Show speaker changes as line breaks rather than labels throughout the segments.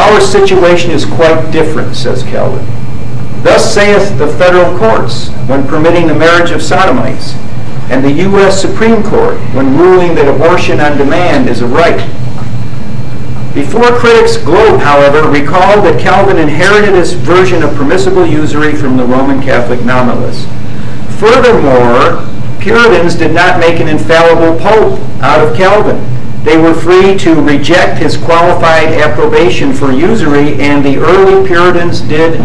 Our situation is quite different, says Calvin. Thus saith the federal courts when permitting the marriage of sodomites, and the U.S. Supreme Court when ruling that abortion on demand is a right. Before critics gloat, however, recall that Calvin inherited his version of permissible usury from the Roman Catholic nominalists. Furthermore, Puritans did not make an infallible pope out of Calvin. They were free to reject his qualified approbation for usury, and the early Puritans did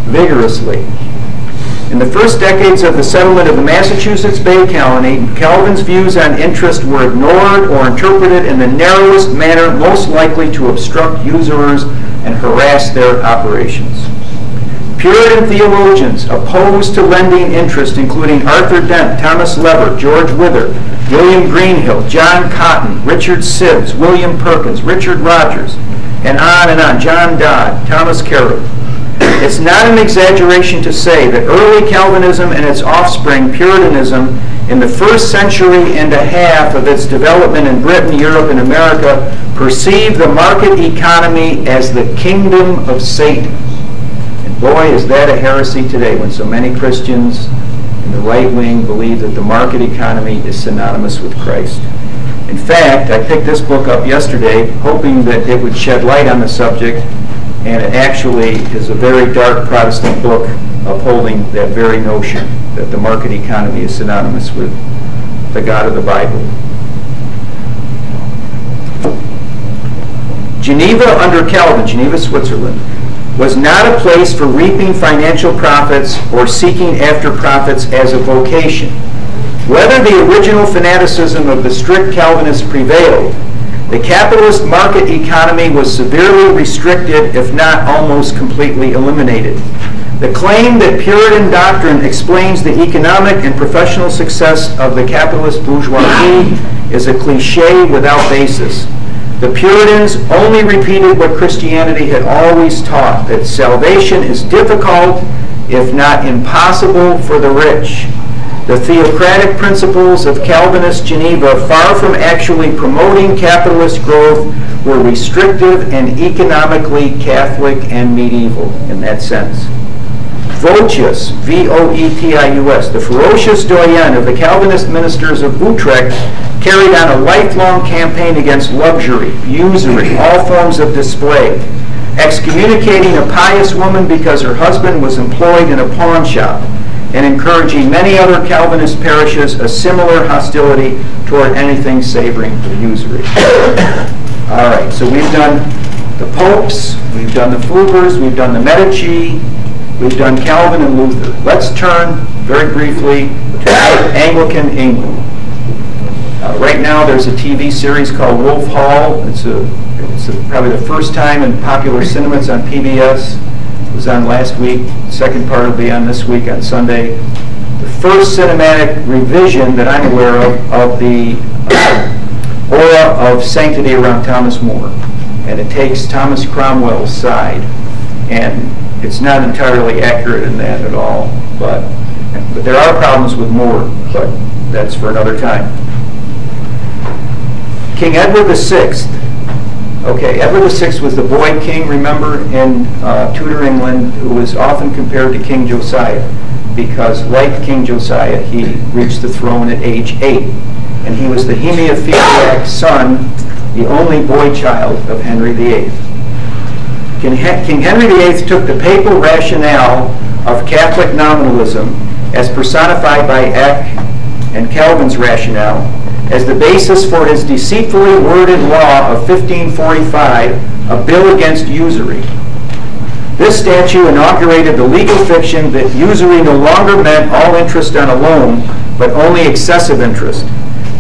vigorously. In the first decades of the settlement of the Massachusetts Bay Colony, Calvin's views on interest were ignored or interpreted in the narrowest manner most likely to obstruct usurers and harass their operations. Puritan theologians opposed to lending interest, including Arthur Dent, Thomas Lever, George Wither, William Greenhill, John Cotton, Richard Sibbs, William Perkins, Richard Rogers, and on, John Dodd, Thomas Carroll. It's not an exaggeration to say that early Calvinism and its offspring, Puritanism, in the first century and a half of its development in Britain, Europe, and America, perceived the market economy as the kingdom of Satan. And boy, is that a heresy today when so many Christians in the right wing believe that the market economy is synonymous with Christ. In fact, I picked this book up yesterday hoping that it would shed light on the subject, and it actually is a very dark Protestant book upholding that very notion that the market economy is synonymous with the God of the Bible. Geneva under Calvin, Geneva, Switzerland, was not a place for reaping financial profits or seeking after profits as a vocation. Whether the original fanaticism of the strict Calvinists prevailed, the capitalist market economy was severely restricted, if not almost completely eliminated. The claim that Puritan doctrine explains the economic and professional success of the capitalist bourgeoisie is a cliché without basis. The Puritans only repeated what Christianity had always taught, that salvation is difficult, if not impossible, for the rich. The theocratic principles of Calvinist Geneva, far from actually promoting capitalist growth, were restrictive and economically Catholic and medieval in that sense. Voetius, V-O-E-T-I-U-S, the ferocious doyen of the Calvinist ministers of Utrecht, carried on a lifelong campaign against luxury, usury, all forms of display, excommunicating a pious woman because her husband was employed in a pawn shop, and encouraging many other Calvinist parishes a similar hostility toward anything savoring of usury. All right, so we've done the popes, we've done the Fugers, we've done the Medici, we've done Calvin and Luther. Let's turn very briefly to Anglican England. Right now there's a TV series called Wolf Hall. It's probably the first time in popular cinemas on PBS. It was on last week. The second part will be on this week on Sunday. The first cinematic revision that I'm aware of the aura of sanctity around Thomas More. And it takes Thomas Cromwell's side. And it's not entirely accurate in that at all. But there are problems with More, but that's for another time. King Edward VI. Okay, Edward VI was the boy king, remember, in Tudor England, who was often compared to King Josiah, because like King Josiah, he reached the throne at age 8. And he was the hemophiliac son, the only boy child of Henry VIII. King Henry VIII took the papal rationale of Catholic nominalism, as personified by Eck and Calvin's rationale, as the basis for his deceitfully worded law of 1545, a bill against usury. This statute inaugurated the legal fiction that usury no longer meant all interest on a loan, but only excessive interest.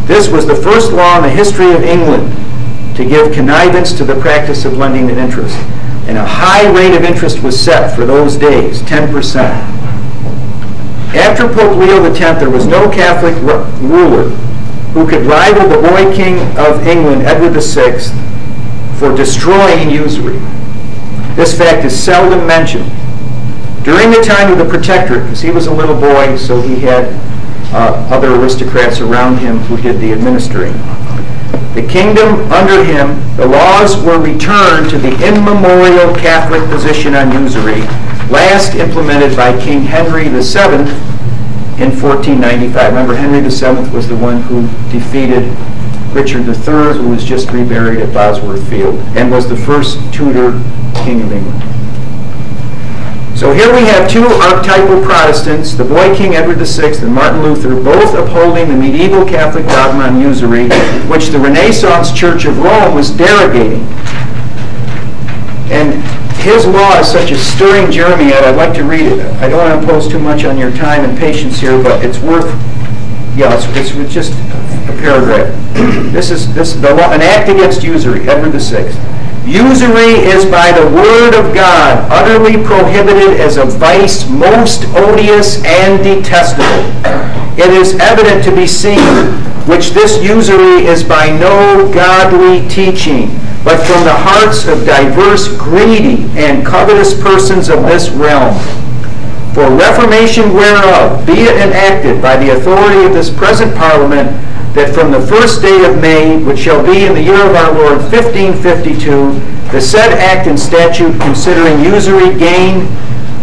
This was the first law in the history of England to give connivance to the practice of lending at interest. And a high rate of interest was set for those days, 10%. After Pope Leo X, there was no Catholic ruler who could rival the boy king of England, Edward VI, for destroying usury. This fact is seldom mentioned. During the time of the Protectorate, because he was a little boy, so he had other aristocrats around him who did the administering. The kingdom under him, the laws were returned to the immemorial Catholic position on usury, last implemented by King Henry VII in 1495. Remember, Henry VII was the one who defeated Richard III, who was just reburied at Bosworth Field, and was the first Tudor King of England. So here we have two archetypal Protestants, the boy King Edward VI and Martin Luther, both upholding the medieval Catholic dogma on usury, which the Renaissance Church of Rome was derogating. And his law is such a stirring jeremiad. I'd like to read it. I don't want to impose too much on your time and patience here, but it's worth, it's just a paragraph. This is the law, an act against usury, Edward VI. Usury is by the word of God utterly prohibited as a vice most odious and detestable. It is evident to be seen which this usury is by no godly teaching, but from the hearts of diverse greedy and covetous persons of this realm. For reformation whereof, be it enacted by the authority of this present Parliament, that from the first day of May, which shall be in the year of our Lord 1552, the said act and statute considering usury gain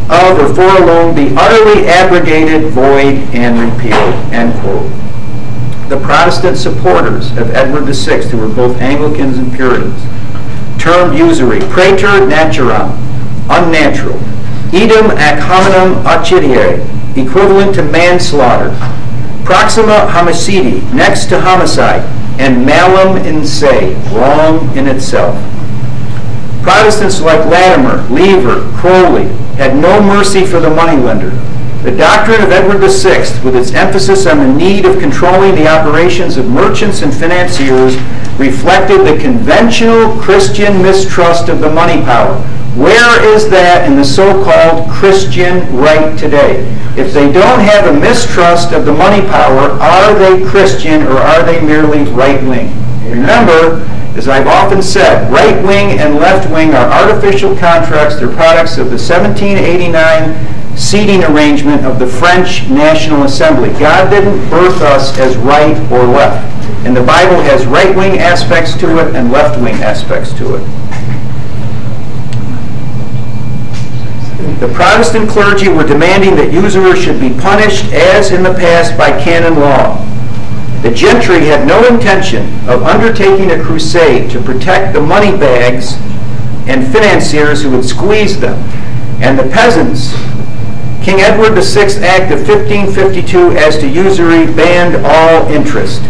of or for a loan be utterly abrogated, void, and repealed. End quote. The Protestant supporters of Edward VI, who were both Anglicans and Puritans, termed usury praeter naturam, unnatural, idem ac hominum occidere, equivalent to manslaughter, proxima homicidi, next to homicide, and malum in se, wrong in itself. Protestants like Latimer, Lever, Crowley had no mercy for the moneylender. The doctrine of Edward VI, with its emphasis on the need of controlling the operations of merchants and financiers, reflected the conventional Christian mistrust of the money power. Where is that in the so-called Christian right today? If they don't have a mistrust of the money power, are they Christian or are they merely right-wing? Remember, as I've often said, right-wing and left-wing are artificial contracts. They're products of the 1789 seating arrangement of the French National Assembly. God didn't birth us as right or left. And the Bible has right-wing aspects to it and left-wing aspects to it. The Protestant clergy were demanding that usurers should be punished, as in the past, by canon law. The gentry had no intention of undertaking a crusade to protect the money bags and financiers who would squeeze them. And the peasants, King Edward VI Act of 1552 as to usury banned all interest.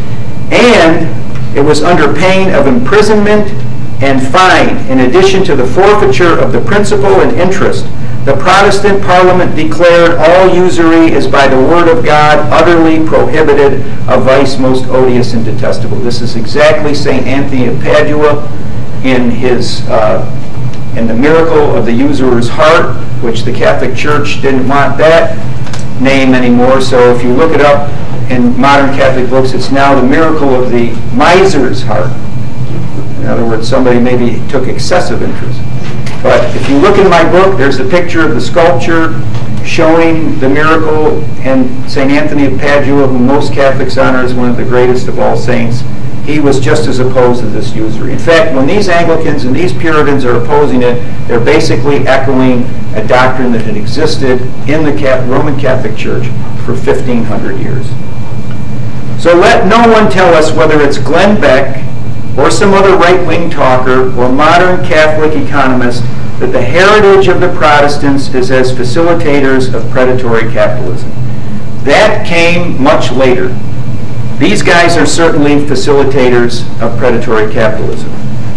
And it was under pain of imprisonment and fine, in addition to the forfeiture of the principal and interest. The Protestant Parliament declared all usury is by the word of God utterly prohibited, a vice most odious and detestable. This is exactly St. Anthony of Padua in his in the miracle of the usurer's heart, which the Catholic Church didn't want that name anymore. So if you look it up in modern Catholic books, it's now the miracle of the miser's heart. In other words, somebody maybe took excessive interest. But if you look in my book, there's a picture of the sculpture showing the miracle, and St. Anthony of Padua, whom most Catholics honor as one of the greatest of all saints, he was just as opposed to this usury. In fact, when these Anglicans and these Puritans are opposing it, they're basically echoing a doctrine that had existed in the Roman Catholic Church for 1,500 years. So let no one tell us whether it's Glenn Beck or some other right-wing talker or modern Catholic economist that the heritage of the Protestants is as facilitators of predatory capitalism. That came much later. These guys are certainly facilitators of predatory capitalism.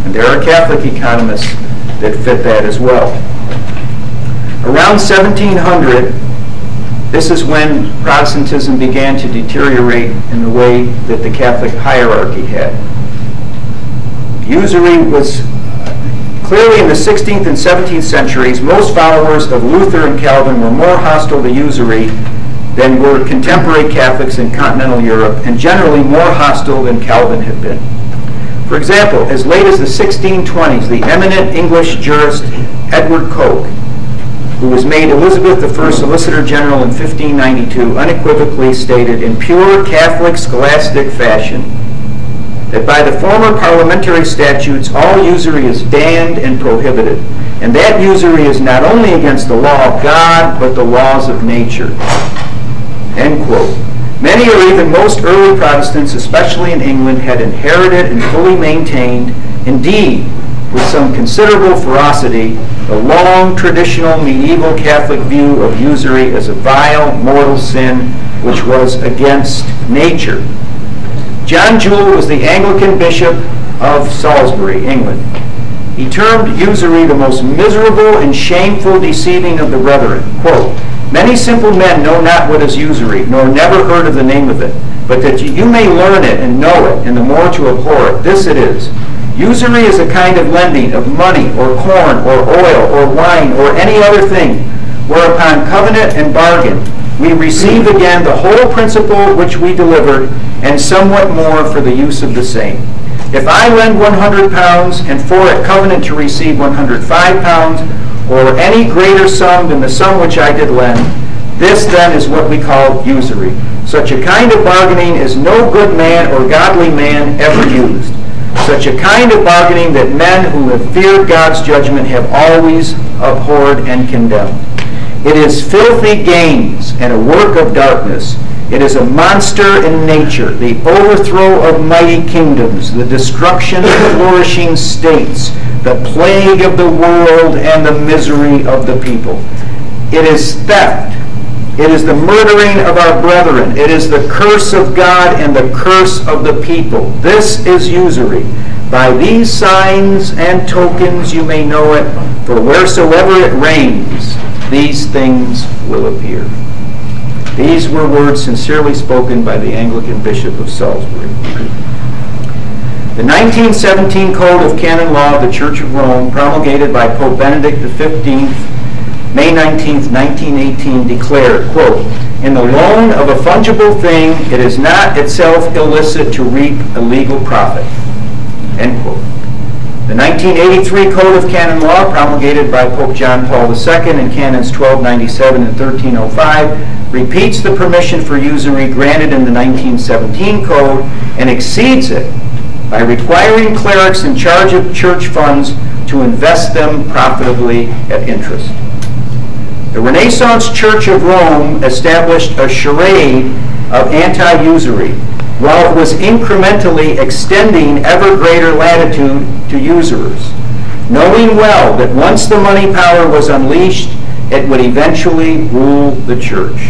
And there are Catholic economists that fit that as well. Around 1700, this is when Protestantism began to deteriorate in the way that the Catholic hierarchy had. Usury was clearly in the 16th and 17th centuries. Most followers of Luther and Calvin were more hostile to usury than were contemporary Catholics in continental Europe, and generally more hostile than Calvin had been. For example, as late as the 1620s, the eminent English jurist Edward Coke, who was made Elizabeth I Solicitor General in 1592, unequivocally stated in pure Catholic scholastic fashion, that by the former parliamentary statutes all usury is banned and prohibited, and that usury is not only against the law of God, but the laws of nature. End quote. Many or even most early Protestants, especially in England, had inherited and fully maintained, indeed, with some considerable ferocity, the long traditional medieval Catholic view of usury as a vile, mortal sin which was against nature. John Jewel was the Anglican bishop of Salisbury, England. He termed usury the most miserable and shameful deceiving of the brethren. Quote, "Many simple men know not what is usury, nor never heard of the name of it, but that you may learn it and know it, and the more to abhor it. This it is. Usury is a kind of lending of money, or corn, or oil, or wine, or any other thing, whereupon covenant and bargain we receive again the whole principal which we delivered, and somewhat more for the use of the same. If I lend £100, and for it covenant to receive £105, or any greater sum than the sum which I did lend, this then is what we call usury. Such a kind of bargaining as no good man or godly man ever used. Such a kind of bargaining that men who have feared God's judgment have always abhorred and condemned. It is filthy gains and a work of darkness. It is a monster in nature, the overthrow of mighty kingdoms, the destruction of flourishing states, the plague of the world, and the misery of the people. It is theft. It is the murdering of our brethren. It is the curse of God and the curse of the people. This is usury. By these signs and tokens you may know it, for wheresoever it rains, these things will appear." These were words sincerely spoken by the Anglican Bishop of Salisbury. The 1917 Code of Canon Law of the Church of Rome, promulgated by Pope Benedict XV, May 19, 1918, declared, quote, "In the loan of a fungible thing, it is not itself illicit to reap a legal profit." End quote. The 1983 Code of Canon Law, promulgated by Pope John Paul II in Canons 1297 and 1305, repeats the permission for usury granted in the 1917 Code and exceeds it by requiring clerics in charge of church funds to invest them profitably at interest. The Renaissance Church of Rome established a charade of anti-usury, while it was incrementally extending ever greater latitude to usurers, knowing well that once the money power was unleashed, it would eventually rule the church.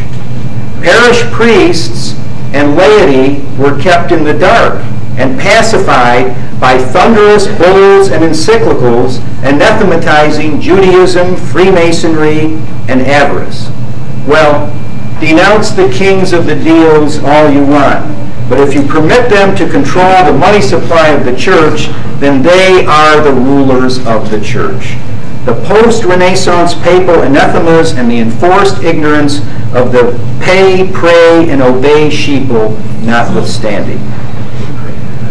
Parish priests and laity were kept in the dark and pacified by thunderous bulls and encyclicals anathematizing Judaism, Freemasonry, and avarice. Well, denounce the kings of the deals all you want, but if you permit them to control the money supply of the church, then they are the rulers of the church. The post-Renaissance papal anathemas and the enforced ignorance of the pay, pray, and obey sheeple notwithstanding.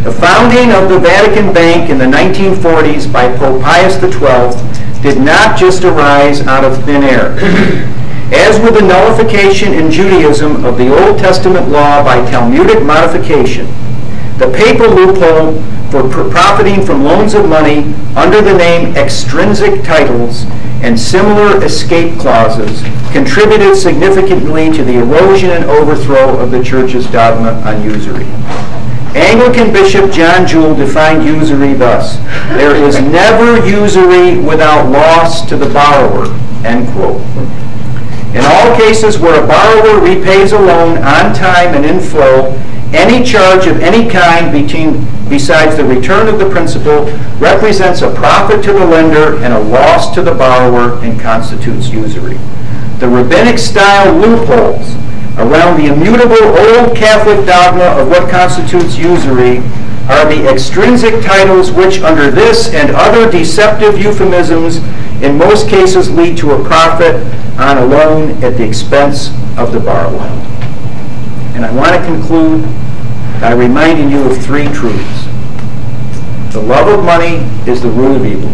The founding of the Vatican Bank in the 1940s by Pope Pius XII did not just arise out of thin air. As with the nullification in Judaism of the Old Testament law by Talmudic modification, the papal loophole for profiting from loans of money under the name extrinsic titles and similar escape clauses contributed significantly to the erosion and overthrow of the Church's dogma on usury. Anglican Bishop John Jewel defined usury thus: "There is never usury without loss to the borrower," end quote. In all cases where a borrower repays a loan on time and in full, any charge of any kind besides the return of the principal represents a profit to the lender and a loss to the borrower and constitutes usury. The rabbinic-style loopholes around the immutable old Catholic dogma of what constitutes usury are the extrinsic titles which, under this and other deceptive euphemisms, in most cases lead to a profit on a loan at the expense of the borrower. And I want to conclude by reminding you of three truths. The love of money is the root of evil.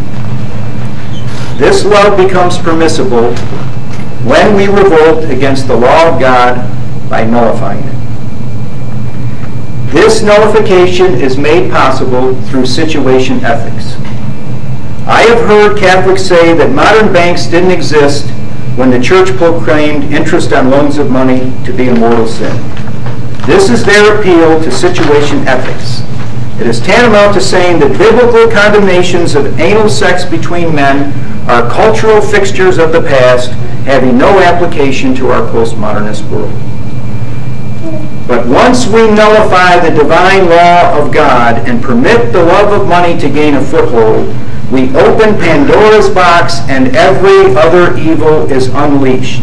This love becomes permissible when we revolt against the law of God by nullifying it. This nullification is made possible through situation ethics. I have heard Catholics say that modern banks didn't exist when the Church proclaimed interest on loans of money to be a mortal sin. This is their appeal to situation ethics. It is tantamount to saying that biblical condemnations of anal sex between men are cultural fixtures of the past, having no application to our postmodernist world. But once we nullify the divine law of God and permit the love of money to gain a foothold, we open Pandora's box and every other evil is unleashed.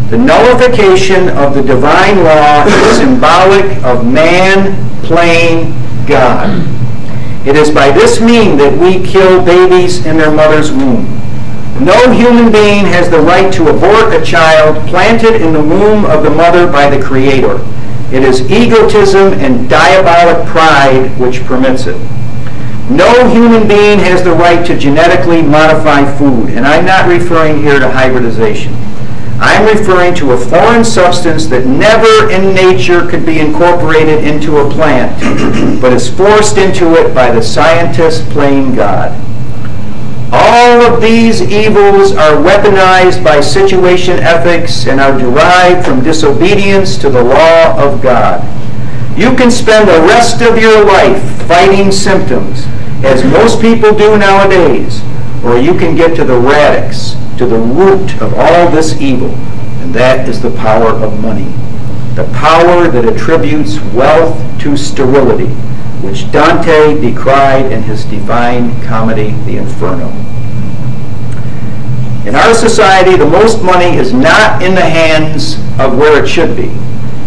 The nullification of the divine law is symbolic of man playing God. It is by this means that we kill babies in their mother's womb. No human being has the right to abort a child planted in the womb of the mother by the Creator. It is egotism and diabolic pride which permits it. No human being has the right to genetically modify food, and I'm not referring here to hybridization. I'm referring to a foreign substance that never in nature could be incorporated into a plant, but is forced into it by the scientist playing God. All of these evils are weaponized by situation ethics and are derived from disobedience to the law of God. You can spend the rest of your life fighting symptoms, as most people do nowadays, or you can get to the radix, to the root of all this evil, and that is the power of money. The power that attributes wealth to sterility, which Dante decried in his divine comedy, The Inferno. In our society, the most money is not in the hands of where it should be.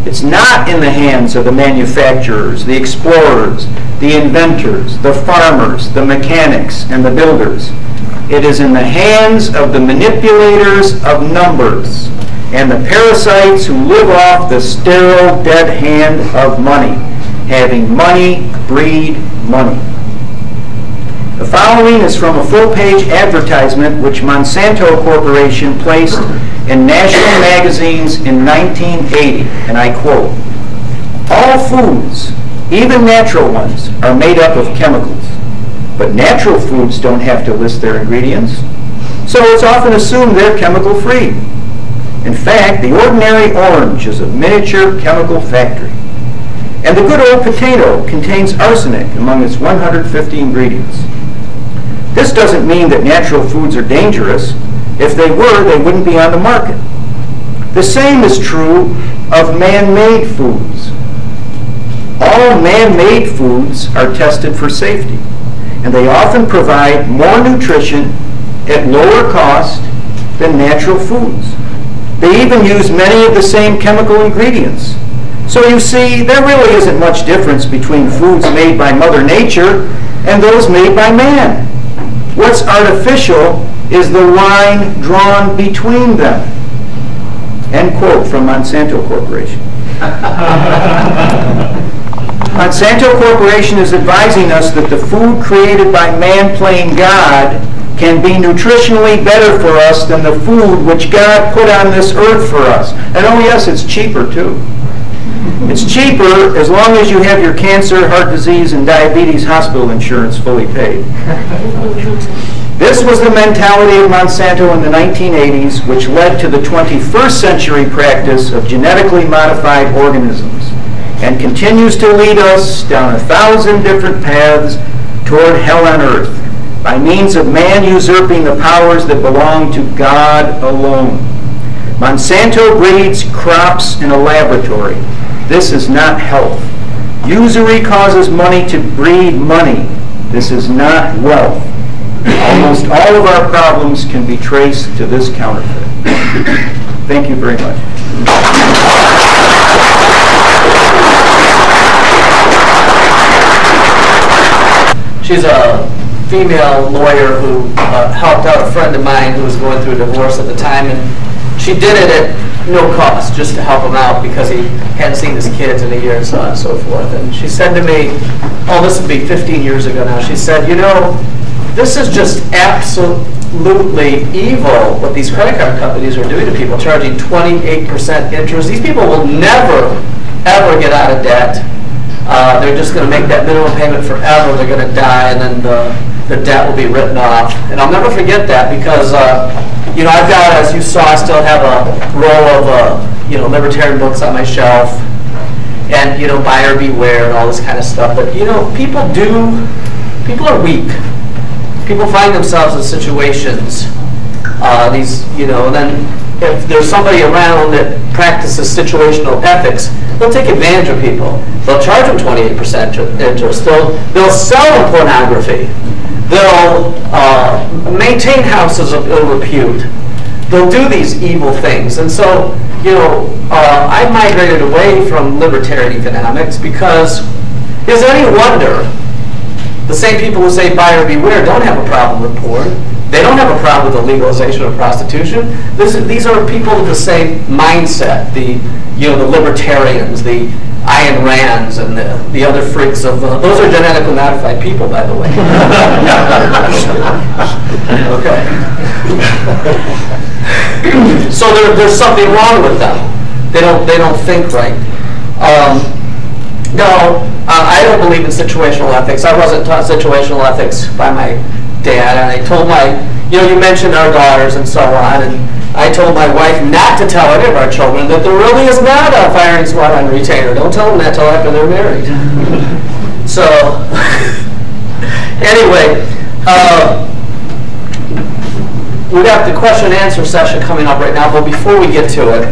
It's not in the hands of the manufacturers, the explorers, the inventors, the farmers, the mechanics, and the builders. It is in the hands of the manipulators of numbers and the parasites who live off the sterile dead hand of money, having money breed money. The following is from a full-page advertisement which Monsanto Corporation placed in national magazines in 1980, and I quote, "All foods, even natural ones, are made up of chemicals, but natural foods don't have to list their ingredients, so it's often assumed they're chemical-free. In fact, the ordinary orange is a miniature chemical factory, and the good old potato contains arsenic among its 150 ingredients. This doesn't mean that natural foods are dangerous. If they were, they wouldn't be on the market. The same is true of man-made foods. All man-made foods are tested for safety, and they often provide more nutrition at lower cost than natural foods. They even use many of the same chemical ingredients. So you see, there really isn't much difference between foods made by Mother Nature and those made by man. What's artificial is the line drawn between them." End quote from Monsanto Corporation. Monsanto Corporation is advising us that the food created by man playing God can be nutritionally better for us than the food which God put on this earth for us. And oh yes, it's cheaper too. It's cheaper as long as you have your cancer, heart disease, and diabetes hospital insurance fully paid. This was the mentality of Monsanto in the 1980s, which led to the 21st century practice of genetically modified organisms, and continues to lead us down 1,000 different paths toward hell on earth, by means of man usurping the powers that belong to God alone. Monsanto breeds crops in a laboratory. This is not health. Usury causes money to breed money. This is not wealth. Almost all of our problems can be traced to this counterfeit. Thank you very much.
She's a female lawyer who helped out a friend of mine who was going through a divorce at the time, and she did it at no cost, just to help him out because he hadn't seen his kids in a year and so on and so forth. And she said to me, oh, this would be 15 years ago now, she said, you know, this is just absolutely evil what these credit card companies are doing to people, charging 28% interest. These people will never, ever get out of debt. they're just going to make that minimum payment forever. They're going to die, and then the debt will be written off. And I'll never forget that because, you know, I've got, as you saw, I still have a roll of, you know, libertarian books on my shelf, and, you know, buyer beware and all this kind of stuff. But, you know, people are weak. People find themselves in situations, you know, and then if there's somebody around that practices situational ethics, they'll take advantage of people. They'll charge them 28% interest. They'll sell them pornography. They'll maintain houses of ill repute. They'll do these evil things. And so, you know, I migrated away from libertarian economics because is it any wonder the same people who say buyer beware don't have a problem with porn? They don't have a problem with the legalization of prostitution. These are people with the same mindset. You know, the libertarians, the Ayn Rands, and the other freaks of those are genetically modified people, by the way. Okay. So there's something wrong with them. They don't think right. No, I don't believe in situational ethics. I wasn't taught situational ethics by my dad, and I told you know, you mentioned our daughters and so on, and I told my wife not to tell any of our children that there really is not a firing squad on retainer. Don't tell them that till after they're married. So, anyway, we got the question and answer session coming up right now, but before we get to it,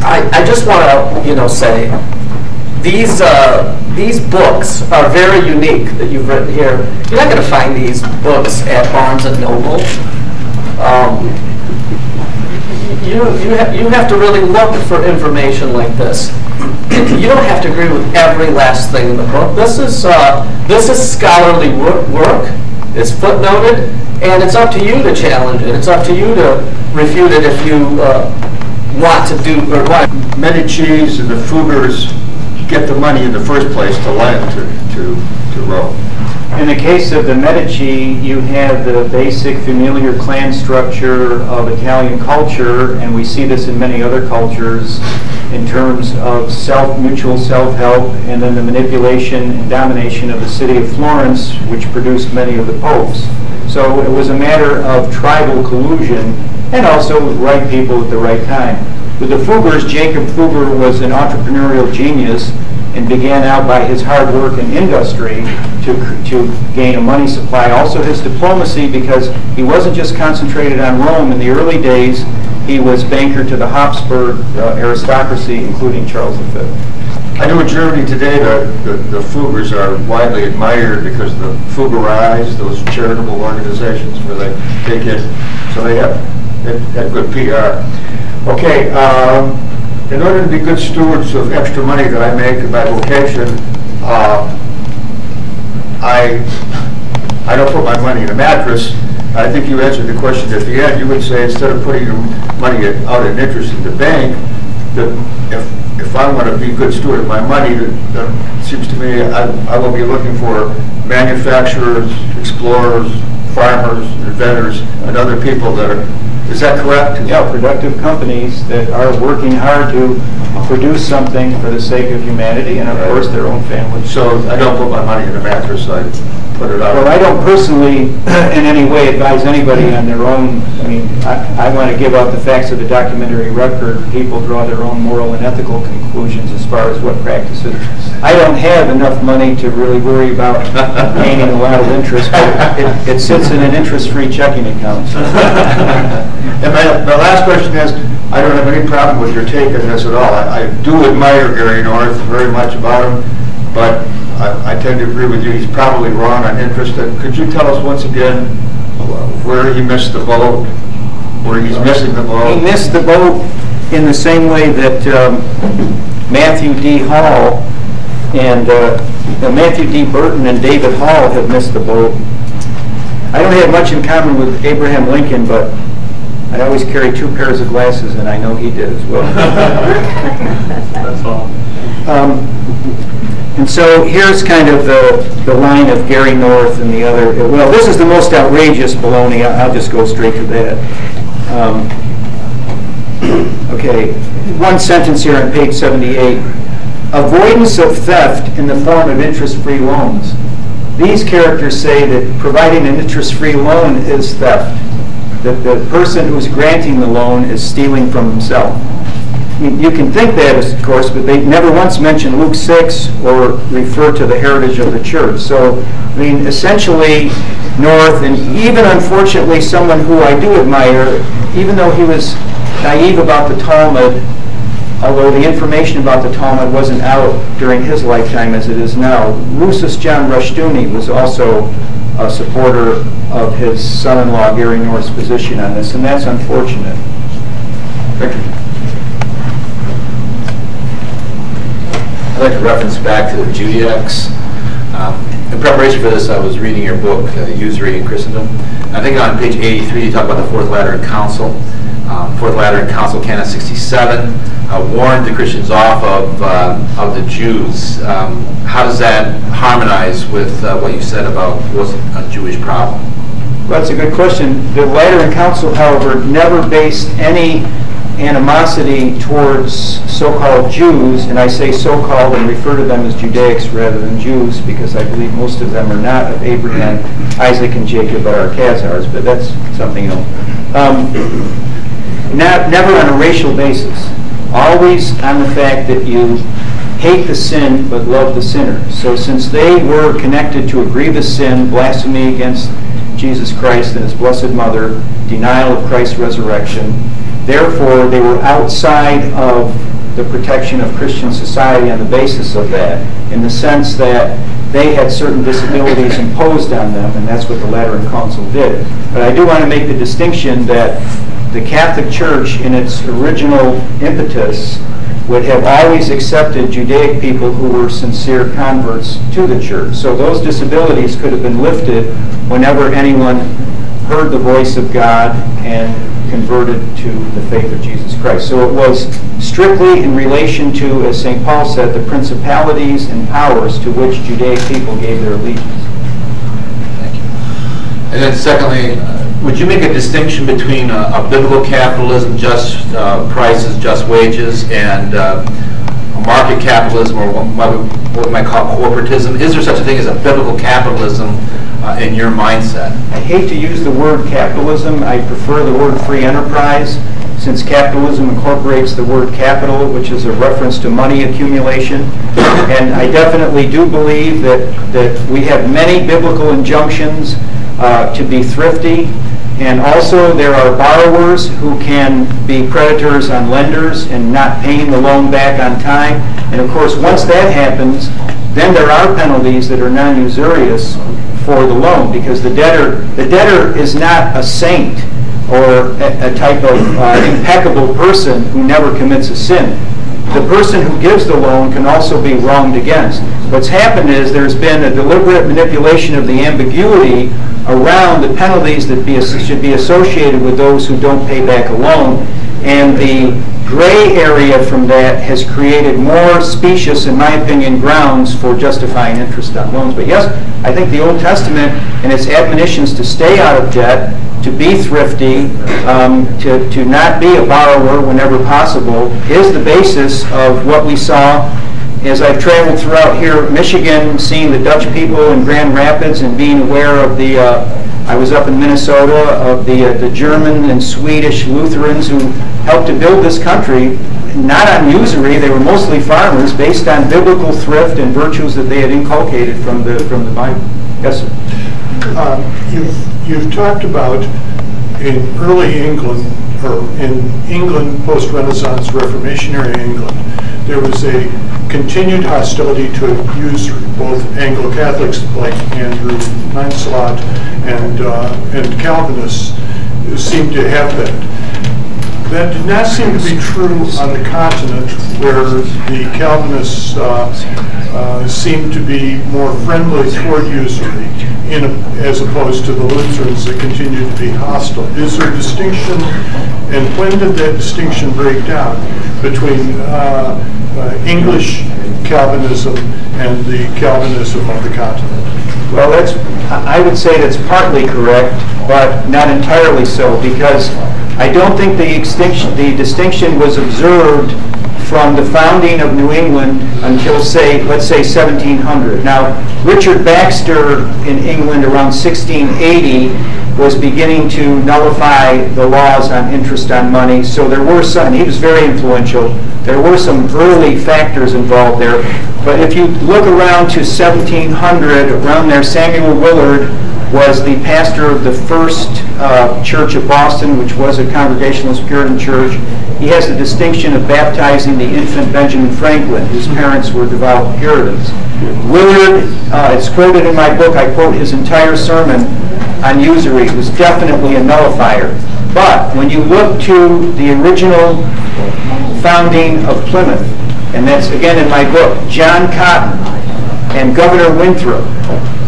I just want to, you know, say these books are very unique that you've written here. You're not going to find these books at Barnes and Noble. You have to really look for information like this. You don't have to agree with every last thing in the book. This is scholarly work. It's footnoted, and it's up to you to challenge it. It's up to you to refute it if you want to do or want.
Medici's and the Fuggers get the money in the first place to lend to Rome.
In the case of the Medici, you have the basic familiar clan structure of Italian culture, and we see this in many other cultures in terms of mutual self-help, and then the manipulation and domination of the city of Florence, which produced many of the popes. So it was a matter of tribal collusion, and also with right people at the right time. With the Fuggers, Jacob Fugger was an entrepreneurial genius and began out by his hard work in industry to gain a money supply. Also his diplomacy, because he wasn't just concentrated on Rome. In the early days, he was banker to the Habsburg aristocracy, including Charles V.
I know in Germany today the Fuggers are widely admired because the Fuggerize, those charitable organizations where they take it, so they have good PR. Okay, in order to be good stewards of extra money that I make in my vocation, I don't put my money in a mattress. I think you answered the question at the end. You would say instead of putting your money out in interest in the bank, that if I want to be a good steward of my money, then it seems to me I will be looking for manufacturers, explorers, farmers, inventors, and other people that are. Is that correct?
Yeah, productive companies that are working hard to produce something for the sake of humanity and, of course, their own families.
So I don't put my money in a mattress. I put it out.
Well, I don't personally in any way advise anybody on their own. I mean, I want to give out the facts of the documentary record. People draw their own moral and ethical conclusions as far as what practices. I don't have enough money to really worry about gaining a lot of interest, but it sits in an interest-free checking account.
And my last question is, I don't have any problem with your take on this at all. I do admire Gary North very much about him, but I tend to agree with you. He's probably wrong on interest. Could you tell us once again where he missed the boat, where he's missing the boat?
He missed the boat in the same way that Matthew D. Hall and Matthew D. Burton and David Hall have missed the boat. I don't have much in common with Abraham Lincoln, but I always carry 2 pairs of glasses, and I know he did as well.
That's all.
And so here's kind of the line of Gary North and the other. Well, this is the most outrageous baloney. I'll just go straight to that. Okay, one sentence here on page 78. avoidance of theft in the form of interest-free loans. These characters say that providing an interest-free loan is theft, that the person who's granting the loan is stealing from himself. You can think that, of course, but they never once mention Luke 6 or refer to the heritage of the church. So, I mean, essentially, North, and even unfortunately someone who I do admire, even though he was naive about the Talmud, although the information about the Talmud wasn't out during his lifetime as it is now, Lucis John Rushduni was also a supporter of his son-in-law Gary North's position on this, and that's unfortunate.
Thank you.
I'd like to reference back to the Judaics. In preparation for this, I was reading your book, USURY in Christendom. I think on page 83, you talk about the Fourth Lateran Council. Fourth Lateran Council, Canon 67, warned the Christians off of the Jews. How does that harmonize with what you said about was a Jewish problem?
Well, that's a good question. The Lateran Council, however, never based any animosity towards so-called Jews, and I say so-called and refer to them as Judaics rather than Jews because I believe most of them are not of Abraham, Isaac, and Jacob, but are Khazars, but that's something else. Never on a racial basis. Always on the fact that you hate the sin but love the sinner. So since they were connected to a grievous sin, blasphemy against Jesus Christ and his blessed mother, denial of Christ's resurrection, therefore they were outside of the protection of Christian society on the basis of that, in the sense that they had certain disabilities imposed on them, and that's what the Lateran Council did. But I do want to make the distinction that the Catholic Church, in its original impetus, would have always accepted Judaic people who were sincere converts to the church. So those disabilities could have been lifted whenever anyone heard the voice of God and converted to the faith of Jesus Christ. So it was strictly in relation to, as St. Paul said, the principalities and powers to which Judaic people gave their allegiance.
Thank you. And then secondly, would you make a distinction between a biblical capitalism, just prices, just wages, and a market capitalism, or what we might call corporatism? Is there such a thing as a biblical capitalism in your mindset?
I hate to use the word capitalism. I prefer the word free enterprise, since capitalism incorporates the word capital, which is a reference to money accumulation. And I definitely do believe that we have many biblical injunctions to be thrifty. And also there are borrowers who can be creditors on lenders and not paying the loan back on time. And of course, once that happens, then there are penalties that are non-usurious for the loan, because the debtor is not a saint or a type of impeccable person who never commits a sin. The person who gives the loan can also be wronged against. What's happened is there's been a deliberate manipulation of the ambiguity around the penalties that should be associated with those who don't pay back a loan, and the gray area from that has created more specious, in my opinion, grounds for justifying interest on loans. But yes, I think the Old Testament and its admonitions to stay out of debt, to be thrifty, to not be a borrower whenever possible, is the basis of what we saw as I've traveled throughout here, Michigan, seeing the Dutch people in Grand Rapids and being aware of the, I was up in Minnesota, of the German and Swedish Lutherans who helped to build this country, not on usury. They were mostly farmers, based on biblical thrift and virtues that they had inculcated from the Bible. Yes, sir.
You've talked about in early England, or in England post-Renaissance Reformationary England, there was a continued hostility to usury. Both Anglo-Catholics like Andrew Lancelot and Calvinists seem to have that. That did not seem to be true on the continent, where the Calvinists seem to be more friendly toward usury, as opposed to the Lutherans that continue to be hostile. Is there a distinction, and when did that distinction break down between English Calvinism and the Calvinism of the continent?
Well, I would say that's partly correct, but not entirely so, because I don't think the distinction was observed from the founding of New England until, let's say 1700. Now, Richard Baxter in England around 1680 was beginning to nullify the laws on interest on money. So there were some, he was very influential. There were some early factors involved there. But if you look around to 1700, around there, Samuel Willard was the pastor of the first church of Boston, which was a Congregationalist Puritan church. He has the distinction of baptizing the infant Benjamin Franklin, whose parents were devout Puritans. Willard, it's quoted in my book, I quote his entire sermon on usury, was definitely a nullifier. But when you look to the original founding of Plymouth, and that's again in my book, John Cotton and Governor Winthrop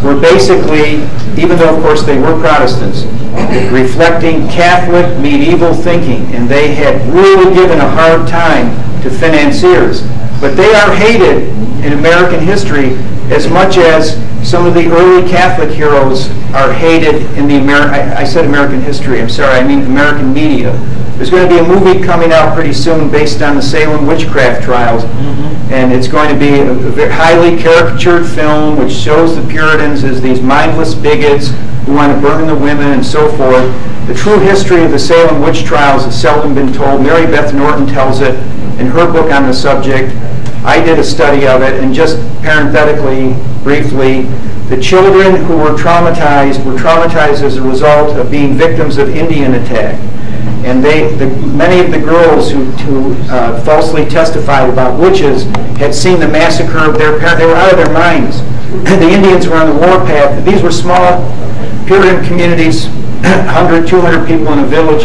were basically, even though of course they were Protestants, reflecting Catholic medieval thinking, and they had really given a hard time to financiers. But they are hated in American history as much as some of the early Catholic heroes are hated in the I said American history, I'm sorry, I mean American media. There's going to be a movie coming out pretty soon based on the Salem witchcraft trials, and it's going to be a very highly caricatured film which shows the Puritans as these mindless bigots who want to burn the women and so forth. The true history of the Salem witch trials has seldom been told. Mary Beth Norton tells it in her book on the subject. I did a study of it, and just parenthetically, briefly, the children who were traumatized as a result of being victims of Indian attack. And many of the girls who falsely testified about witches had seen the massacre of their parents. They were out of their minds. The Indians were on the warpath. These were small Puritan communities, 100, 200 people in a village.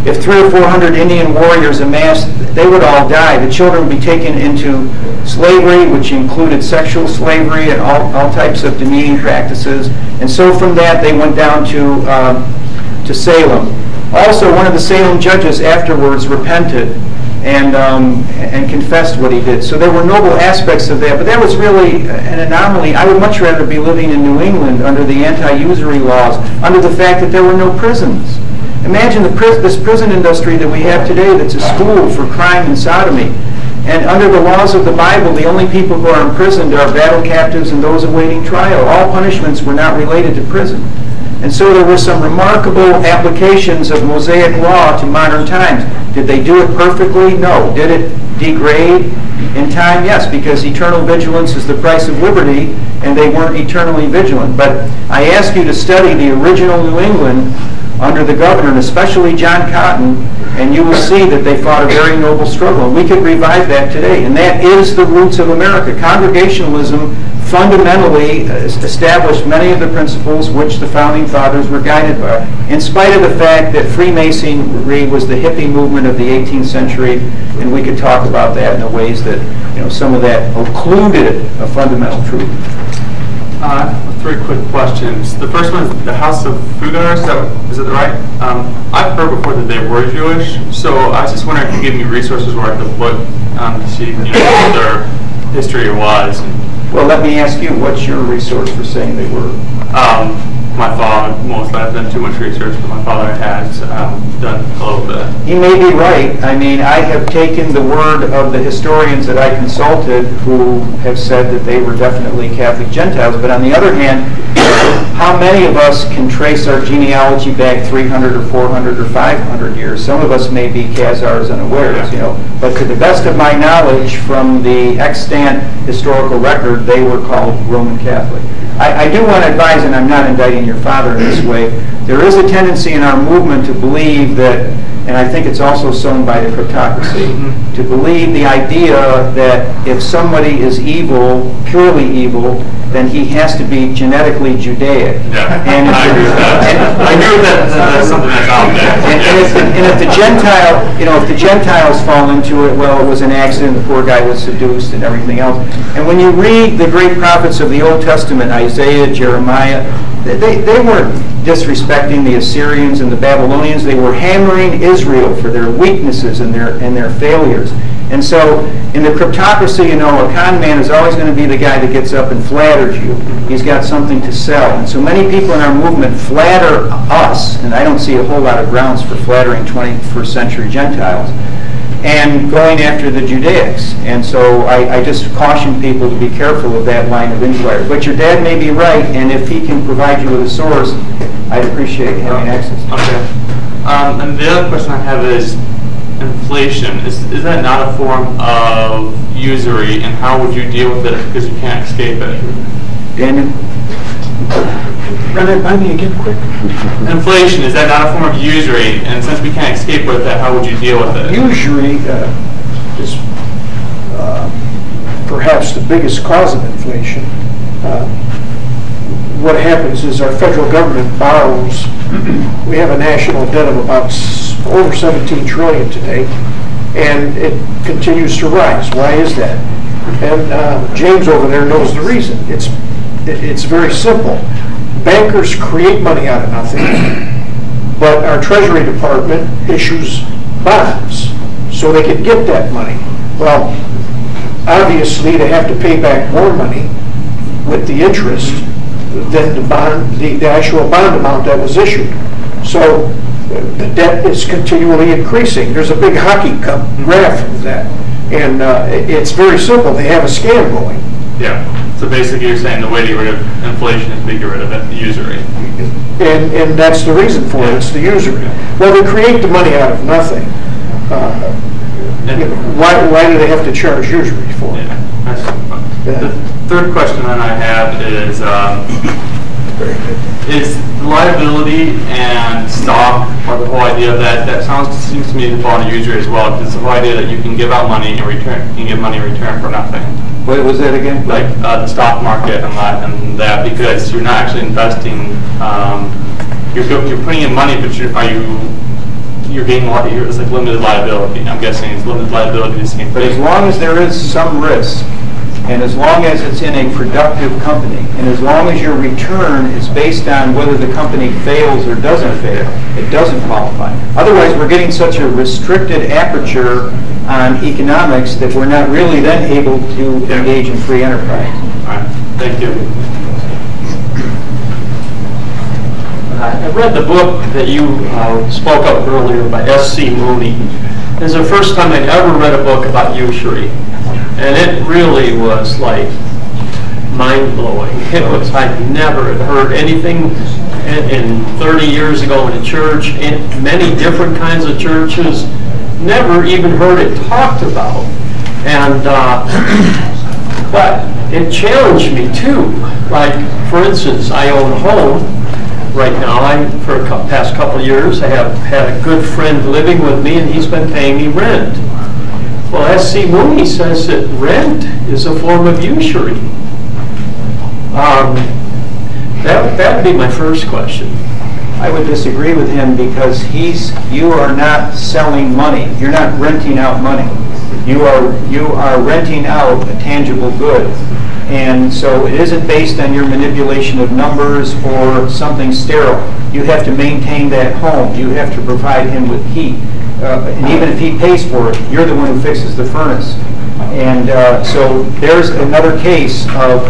If 300 or 400 Indian warriors amassed, they would all die. The children would be taken into slavery, which included sexual slavery and all types of demeaning practices. And so from that, they went down to Salem. Also, one of the Salem judges afterwards repented and confessed what he did. So there were noble aspects of that, but that was really an anomaly. I would much rather be living in New England under the anti-usury laws, under the fact that there were no prisons. Imagine this prison industry that we have today that's a school for crime and sodomy. And under the laws of the Bible, the only people who are imprisoned are battle captives and those awaiting trial. All punishments were not related to prison. And so there were some remarkable applications of Mosaic law to modern times. Did they do it perfectly? No. Did it degrade in time? Yes, because eternal vigilance is the price of liberty, and they weren't eternally vigilant. But I ask you to study the original New England under the governor, and especially John Cotton, and you will see that they fought a very noble struggle. And we could revive that today, and that is the roots of America. Congregationalism fundamentally established many of the principles which the Founding Fathers were guided by, in spite of the fact that Freemasonry was the hippie movement of the 18th century, and we could talk about that in the ways that, some of that occluded a fundamental truth.
3 quick questions. The first one is the House of Fugars. Is it right? I've heard before that they were Jewish, so I was just wondering if you could give me resources where I could look to see what their history was.
Well, let me ask you, what's your resource for saying they were?
My father, mostly. I've done too much research, but my father has done a little bit.
He may be right. I mean, I have taken the word of the historians that I consulted who have said that they were definitely Catholic Gentiles, but on the other hand, how many of us can trace our genealogy back 300 or 400 or 500 years? Some of us may be Khazars unawares, but to the best of my knowledge from the extant historical record, they were called Roman Catholic. I do want to advise, and I'm not indicting your father in this way, there is a tendency in our movement to believe that, and I think it's also sown by the cryptocracy, to believe the idea that if somebody is evil, purely evil, then he has to be genetically Judaic.
Yeah,
and
I agree with that. I agree with that. That's something that's out there.
And if the Gentiles fall into it, well, it was an accident, the poor guy was seduced and everything else. And when you read the great prophets of the Old Testament, Isaiah, Jeremiah, they weren't disrespecting the Assyrians and the Babylonians. They were hammering Israel for their weaknesses and their failures. And so in the cryptocracy, a con man is always going to be the guy that gets up and flatters you. He's got something to sell. And so many people in our movement flatter us, and I don't see a whole lot of grounds for flattering 21st century Gentiles. and going after the Judaics. And so I just caution people to be careful of that line of inquiry. But your dad may be right, and if he can provide you with a source, I'd appreciate having access to it.
Okay. And the other question I have is inflation. Is that not a form of usury, and how would you deal with it because you can't escape it?
Daniel?
Run that by me again quick.
Inflation, is that not a form of usury? And since we can't escape with that, how would you deal with it?
Usury is perhaps the biggest cause of inflation. What happens is our federal government borrows. We have a national debt of about over 17 trillion today, and it continues to rise. Why is that? And James over there knows the reason. It's very simple. Bankers create money out of nothing, but our Treasury Department issues bonds so they can get that money. Well, obviously they have to pay back more money with the interest than the actual bond amount that was issued. So the debt is continually increasing. There's a big hockey cup graph of that. And it's very simple. They have a scam going.
Yeah. So basically you're saying the way to get rid of inflation is to get rid of it, usury.
And that's the reason for it. It's the usury. Well, they create the money out of nothing. Why do they have to charge usury for it?
The third question that I have is liability and stock, or the whole idea of that seems to me to fall into usury as well, because the whole idea that you can give out money in return, you can get money in return for nothing.
What was that again?
Like the stock market and that, because you're not actually investing. You're putting in money, but you're getting it's like limited liability. I'm guessing it's limited liability, the same thing.
But as long as there is some risk, and as long as it's in a productive company, and as long as your return is based on whether the company fails or doesn't fail, it doesn't qualify. Otherwise, we're getting such a restricted aperture on economics that we're not really then able to engage in free enterprise.
All right. Thank you.
I read the book that you spoke of earlier by S.C. Mooney. It's the first time I'd ever read a book about usury. And it really was like mind-blowing. It was, I'd never heard anything in 30 years ago in a church, in many different kinds of churches, never even heard it talked about. And, but it challenged me too. Like, for instance, I own a home. Right now, for the past couple of years, I have had a good friend living with me, and he's been paying me rent. Well, S.C. Mooney says that rent is a form of usury. That would be my first question.
I would disagree with him because you are not selling money. You're not renting out money. You are renting out a tangible good. And so it isn't based on your manipulation of numbers or something sterile. You have to maintain that home. You have to provide him with heat. And even if he pays for it, you're the one who fixes the furnace. And so there's another case of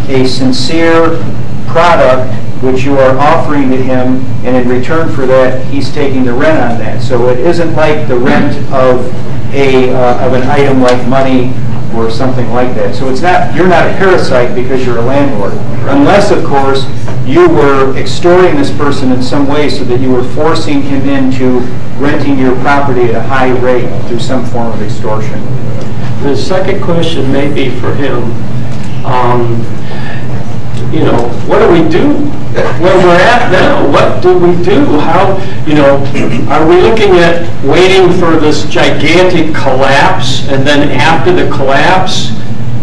a sincere product which you are offering to him, and in return for that, he's taking the rent on that. So it isn't like the rent of an item like money or something like that. So it's not, you're not a parasite because you're a landlord. Unless, of course, you were extorting this person in some way so that you were forcing him into renting your property at a high rate through some form of extortion.
The second question may be for him. You know, what do we do? Where we're at now, what do we do? How, you know, are we looking at waiting for this gigantic collapse, and then after the collapse,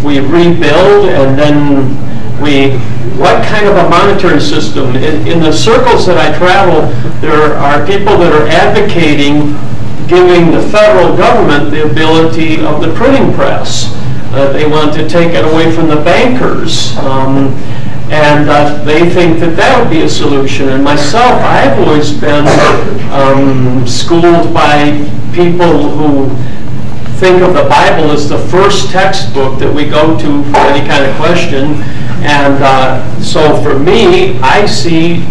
we rebuild, and then what kind of a monetary system? In the circles that I travel, there are people that are advocating giving the federal government the ability of the printing press. They want to take it away from the bankers. And they think that that would be a solution. And myself, I've always been schooled by people who think of the Bible as the first textbook that we go to for any kind of question. And so for me, I see,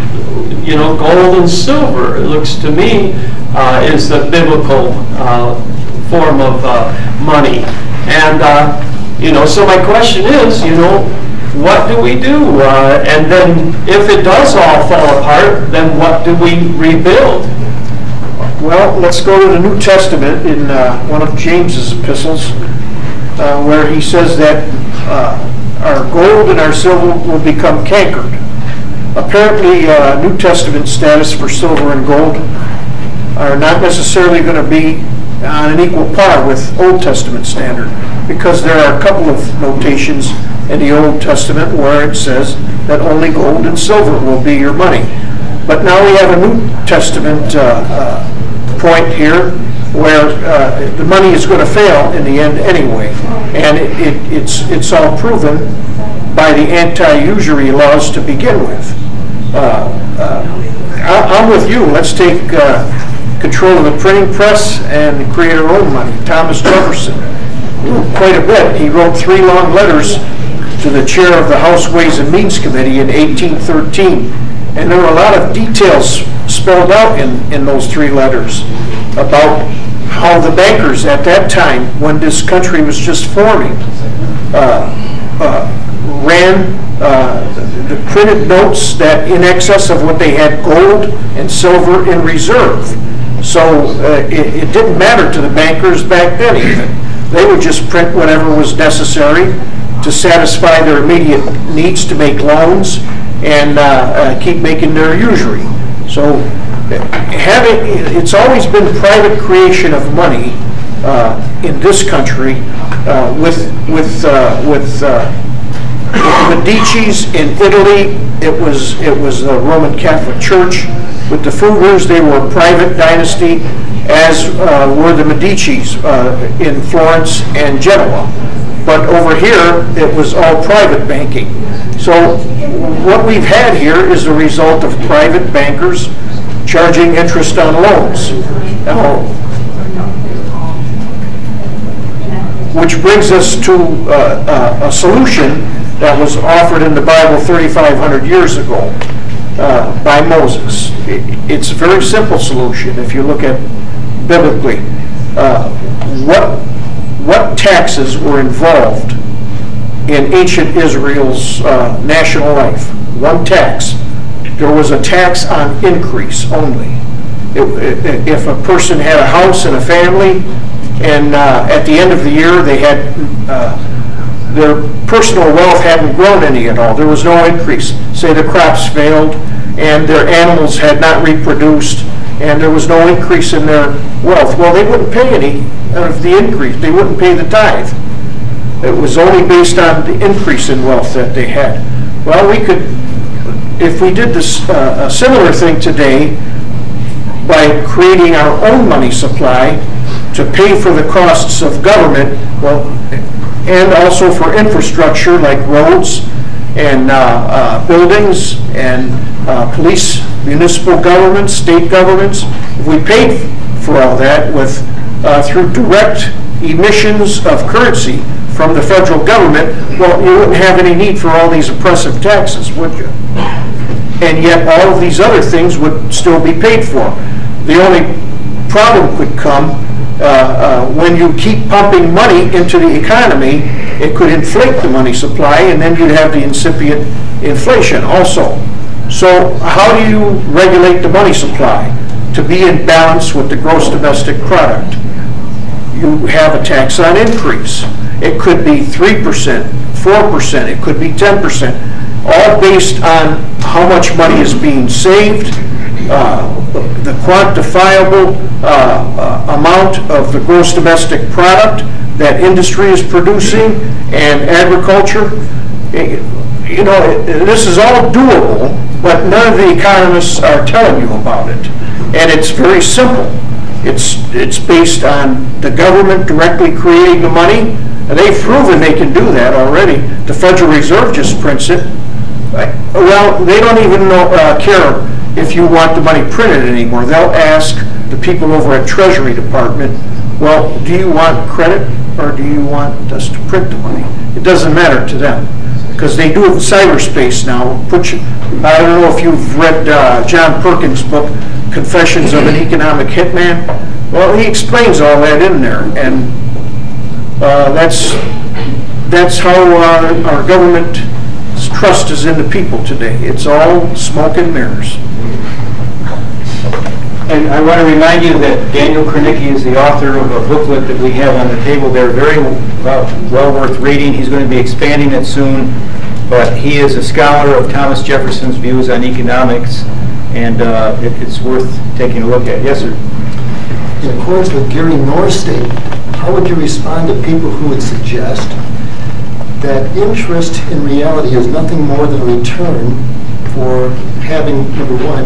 you know, gold and silver. It looks to me is the biblical form of money. And, so my question is, what do we do? And then if it does all fall apart, then what do we rebuild?
Well, let's go to the New Testament in one of James's epistles, where he says that our gold and our silver will become cankered. Apparently, New Testament status for silver and gold are not necessarily going to be on an equal par with Old Testament standard, because there are a couple of notations in the Old Testament where it says that only gold and silver will be your money. But now we have a New Testament point here where the money is going to fail in the end anyway, and it's all proven by the anti-usury laws to begin with. I'm with you. Let's take control of the printing press and create our own money. Thomas Jefferson wrote quite a bit. He wrote 3 long letters to the chair of the House Ways and Means Committee in 1813, and there were a lot of details spelled out in those 3 letters about how the bankers at that time, when this country was just forming, ran the printed notes that in excess of what they had gold and silver in reserve. So it didn't matter to the bankers back then even. They would just print whatever was necessary to satisfy their immediate needs to make loans and keep making their usury. So it's always been private creation of money in this country with the Medicis in Italy. It was the Roman Catholic Church. With the Fugars, they were a private dynasty, as were the Medicis in Florence and Genoa. But over here, it was all private banking. So what we've had here is the result of private bankers charging interest on loans. Now, which brings us to a solution that was offered in the Bible 3,500 years ago by Moses. It's a very simple solution if you look at biblically. What taxes were involved in ancient Israel's national life? One tax. There was a tax on increase only. If a person had a house and a family, and at the end of the year they had their personal wealth hadn't grown any at all. There was no increase. Say the crops failed and their animals had not reproduced and there was no increase in their wealth. Well, they wouldn't pay any of the increase. They wouldn't pay the tithe. It was only based on the increase in wealth that they had. Well, we could, if we did this a similar thing today by creating our own money supply to pay for the costs of government, well, and also for infrastructure like roads and buildings and police, municipal governments, state governments. If we paid for all that with through direct emissions of currency from the federal government, well, you wouldn't have any need for all these oppressive taxes, would you? And yet all of these other things would still be paid for. The only problem could come when you keep pumping money into the economy. It could inflate the money supply, and then you'd have the incipient inflation also. So how do you regulate the money supply to be in balance with the gross domestic product? You have a tax on increase. It could be 3%, 4%, it could be 10%, all based on how much money is being saved, the quantifiable amount of the gross domestic product that industry is producing and agriculture. You know, this is all doable, but none of the economists are telling you about it. And it's very simple. It's based on the government directly creating the money. And they've proven they can do that already. The Federal Reserve just prints it. Well, they don't even care if you want the money printed anymore. They'll ask the people over at Treasury Department, well, do you want credit or do you want us to print the money? It doesn't matter to them because they do it in cyberspace now. I don't know if you've read John Perkins' book, Confessions of an Economic Hitman. Well, he explains all that in there, and that's how our government trust is in the people today. It's all smoke and mirrors.
And I want to remind you that Daniel Kranicki is the author of a booklet that we have on the table there, very well worth reading. He's going to be expanding it soon, but he is a scholar of Thomas Jefferson's views on economics, and it's worth taking a look at. Yes, sir?
In accordance with Gary Knorr's statement, how would you respond to people who would suggest that interest in reality is nothing more than a return for having, number one,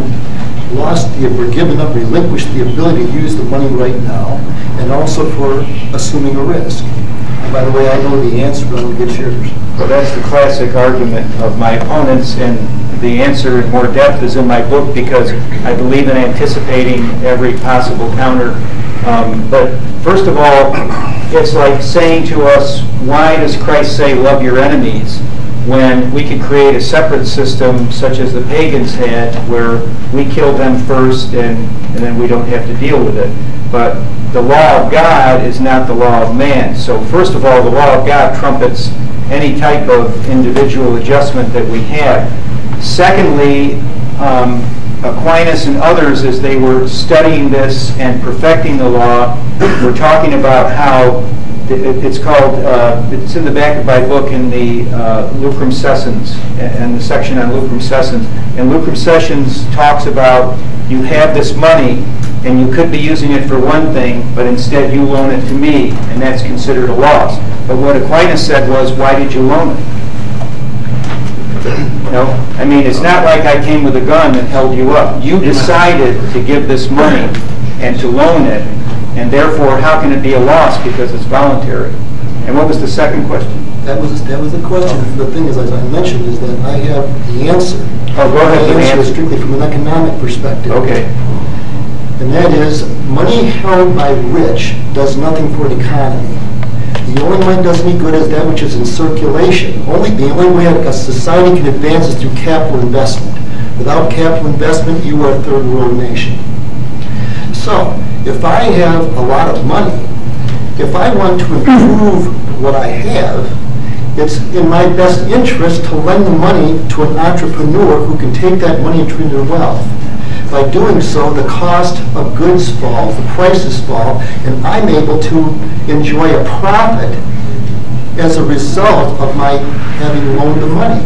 relinquished the ability to use the money right now, and also for assuming a risk? And by the way, I know the answer, but I'll get yours.
Well, that's the classic argument of my opponents, and the answer in more depth is in my book, because I believe in anticipating every possible counter. But first of all, it's like saying to us, why does Christ say love your enemies, when we could create a separate system such as the pagans had, where we kill them first and then we don't have to deal with it. But the law of God is not the law of man. So first of all, the law of God trumpets any type of individual adjustment that we have. Secondly, Aquinas and others, as they were studying this and perfecting the law, were talking about how it's called, it's in the back of my book in the Lucrum Sessens, and the section on Lucrum Sessens. And Lucrum Sessens talks about you have this money and you could be using it for one thing, but instead you loan it to me, and that's considered a loss. But what Aquinas said was, why did you loan it? You know, I mean, it's not like I came with a gun and held you up. You decided to give this money and to loan it, and therefore, how can it be a loss because it's voluntary? And what was the second question?
That was the question. The thing is, as I mentioned, is that I have the answer.
Oh, go ahead.
The answer is strictly from an economic perspective.
Okay.
And that is, money held by rich does nothing for an economy. The only way it does any good is that which is in circulation. The only way a society can advance is through capital investment. Without capital investment, you are a third world nation. So, if I have a lot of money, if I want to improve what I have, it's in my best interest to lend the money to an entrepreneur who can take that money and turn it into wealth. By doing so, the cost of goods falls, the prices fall, and I'm able to enjoy a profit as a result of my having loaned the money.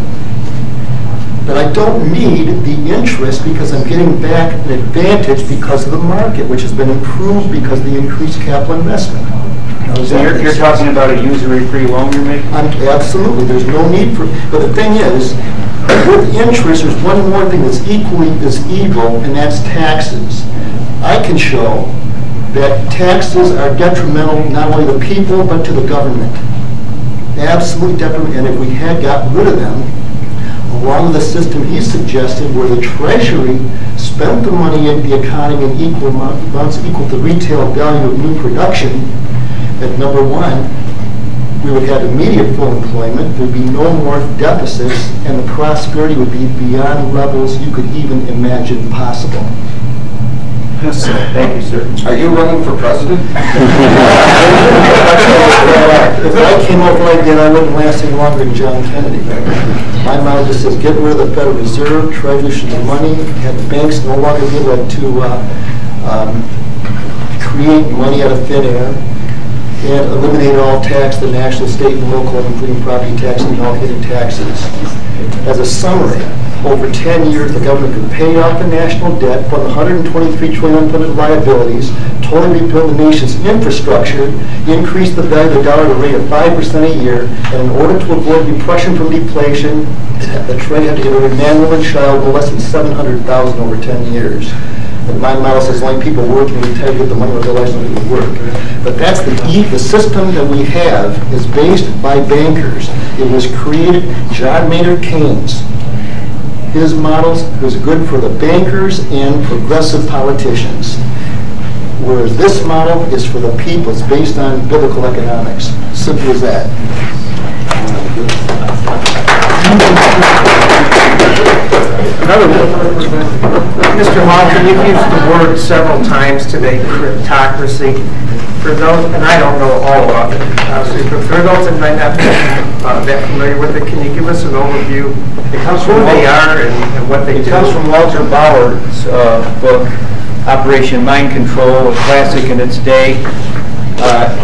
But I don't need the interest because I'm getting back an advantage because of the market, which has been improved because of the increased capital investment.
So you're talking about a usury-free loan you're making?
Absolutely. There's no need for... But the thing is, with interest, there's one more thing that's equally as evil, and that's taxes. I can show that taxes are detrimental not only to the people, but to the government. Absolutely detrimental. And if we had gotten rid of them, along with the system he suggested, where the Treasury spent the money into the economy in equal amounts equal to retail value of new production, that number one, we would have immediate full employment, there would be no more deficits, and the prosperity would be beyond levels you could even imagine possible.
Yes, sir. Thank you, sir.
Are you running for president?
If I came over like that, I wouldn't last any longer than John Kennedy. My motto just says, get rid of the Federal Reserve, Treasury should be money, have the banks no longer be able to create money out of thin air, and eliminate all tax, the national, state, and local, including property tax and all hidden taxes. As a summary, over 10 years, the government could pay off the national debt, fund $123 trillion unfunded liabilities, totally rebuild the nation's infrastructure, increase the value of the dollar at a rate of 5% a year, and in order to avoid depression from deflation, the Treasury had to give every man, woman, child no less than $700,000 over 10 years. And my model says only people working and tell you get the money with their lives don't even work. But that's the system that we have is based by bankers. It was created, John Maynard Keynes. His models was good for the bankers and progressive politicians. Whereas this model is for the people. It's based on biblical economics. Simple as that.
Another one. Mr. Hoffman, you've used the word several times today, cryptocracy. For those, and I don't know all of it, obviously, but for those that might not be that familiar with it, can you give us an overview of who they are and what they do?
It comes from Walter Bauer's book, Operation Mind Control, a classic in its day.